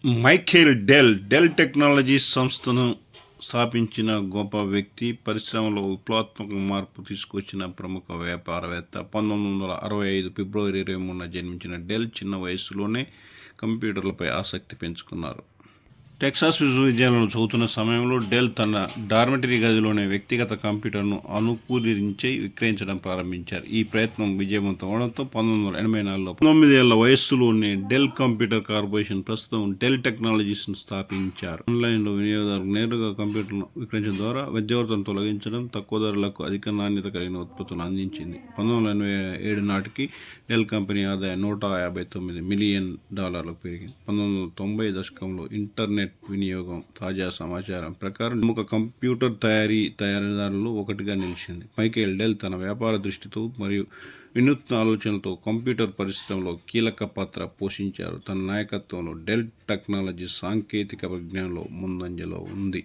Michael del technologies సంస్థను స్థాపించిన గొప్ప వ్యక్తి, పరిశ్రమలో విప్లవాత్మక మార్పు తీసుకొచ్చిన ప్రముఖ వ్యాపారవేత్త. 1965 ఫిబ్రవరి 23న జన్మించిన డెల్ చిన్న వయస్సులోనే కంప్యూటర్లపై ఆసక్తి పెంచుకున్నారు. టెక్సాస్ విశ్వవిద్యాలయంలో చదువుతున్న సమయంలో డెల్ తన డార్మెటరీ గదిలోనే వ్యక్తిగత కంప్యూటర్ను అనుకూలించి విక్రయించడం ప్రారంభించారు. ఈ ప్రయత్నం విజయవంతం అవడంతో 1984లో 9 ఏళ్ల వయస్సులోనే డెల్ కంప్యూటర్ కార్పొరేషన్, ప్రస్తుతం డెల్ టెక్నాలజీస్ను స్థాపించారు. ఆన్లైన్లో వినియోగదారులకు నేరుగా కంప్యూటర్ను విక్రయించడం ద్వారా మధ్యవర్తులను తొలగించడం, తక్కువ ధరలకు అధిక నాణ్యత కలిగిన ఉత్పత్తులను అందించింది. 1987 నాటికి డెల్ కంపెనీ ఆదాయం $159 మిలియన్ పెరిగింది. 1990 దశకంలో ఇంటర్నెట్ వినియోగం తాజా సమాచారం ప్రకారం ప్రముఖ కంప్యూటర్ తయారీదారులలో ఒకటిగా నిలిచింది. మైఖేల్ డెల్ తన వ్యాపార దృష్టితో మరియు వినూత్న ఆలోచనలతో కంప్యూటర్ పరిశ్రమలో కీలక పాత్ర పోషించారు. తన నాయకత్వంలో డెల్ టెక్నాలజీస్ సాంకేతిక విజ్ఞానంలో ముందంజలో ఉంది.